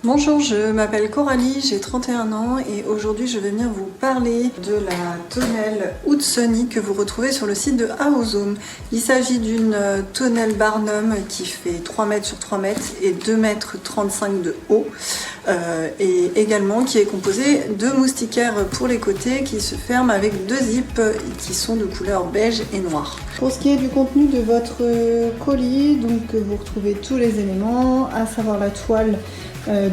Bonjour, je m'appelle Coralie, j'ai 31 ans et aujourd'hui je vais venir vous parler de la tonnelle Hudsonie que vous retrouvez sur le site de Aozone. Il s'agit d'une tonnelle Barnum qui fait 3 mètres sur 3 mètres et 2 mètres 35 de haut et également qui est composée de moustiquaires pour les côtés qui se ferment avec 2 zips qui sont de couleur beige et noire. Pour ce qui est du contenu de votre colis, donc vous retrouvez tous les éléments, à savoir la toile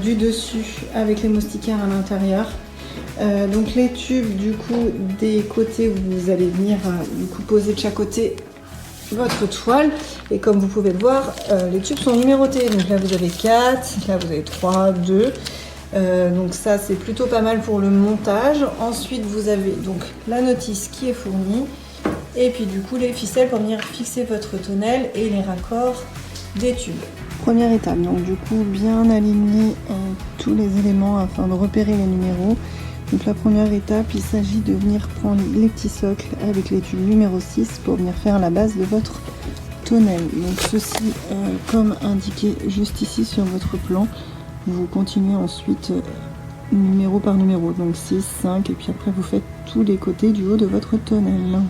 du dessus avec les moustiquaires à l'intérieur. Donc les tubes du coup des côtés, vous allez venir du coup poser de chaque côté votre toile et comme vous pouvez le voir, les tubes sont numérotés. Donc là vous avez 4, là vous avez 3, 2. Donc ça c'est plutôt pas mal pour le montage. Ensuite vous avez donc la notice qui est fournie et puis du coup les ficelles pour venir fixer votre tonnelle et les raccords des tubes. Première étape, donc du coup bien aligner tous les éléments afin de repérer les numéros. Donc la première étape, il s'agit de venir prendre les petits socles avec les tubes numéro 6 pour venir faire la base de votre tonnelle. Donc ceci comme indiqué juste ici sur votre plan. Vous continuez ensuite numéro par numéro, donc 6, 5 et puis après vous faites tous les côtés du haut de votre tonnelle.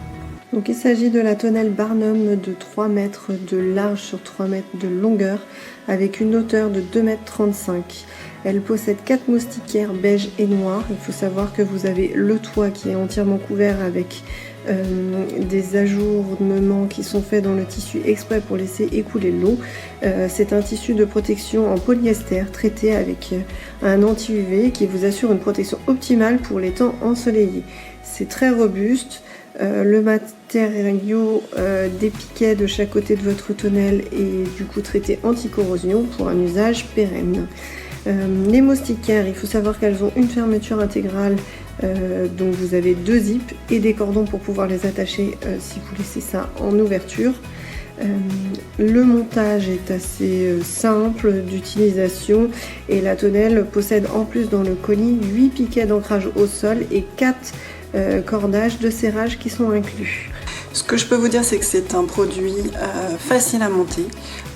Donc il s'agit de la tonnelle Barnum de 3 mètres de large sur 3 mètres de longueur avec une hauteur de 2 mètres 35. Elle possède 4 moustiquaires beige et noir. Il faut savoir que vous avez le toit qui est entièrement couvert avec des ajournements qui sont faits dans le tissu exprès pour laisser écouler l'eau. C'est un tissu de protection en polyester traité avec un anti-UV qui vous assure une protection optimale pour les temps ensoleillés. C'est très robuste. Le matériau des piquets de chaque côté de votre tonnelle est du coup traité anti-corrosion pour un usage pérenne. Les moustiquaires, il faut savoir qu'elles ont une fermeture intégrale, donc vous avez 2 zips et des cordons pour pouvoir les attacher si vous laissez ça en ouverture. Le montage est assez simple d'utilisation et la tonnelle possède en plus dans le colis 8 piquets d'ancrage au sol et 4 cordages de serrage qui sont inclus. Ce que je peux vous dire, c'est que c'est un produit facile à monter.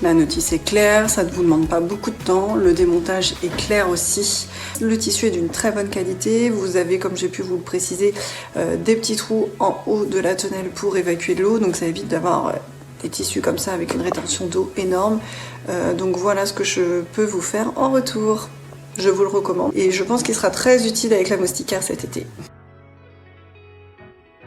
La notice est claire, ça ne vous demande pas beaucoup de temps. Le démontage est clair aussi. Le tissu est d'une très bonne qualité. Vous avez, comme j'ai pu vous le préciser, des petits trous en haut de la tonnelle pour évacuer de l'eau. Donc ça évite d'avoir des tissus comme ça avec une rétention d'eau énorme. Donc voilà ce que je peux vous faire en retour. Je vous le recommande et je pense qu'il sera très utile avec la moustiquaire cet été.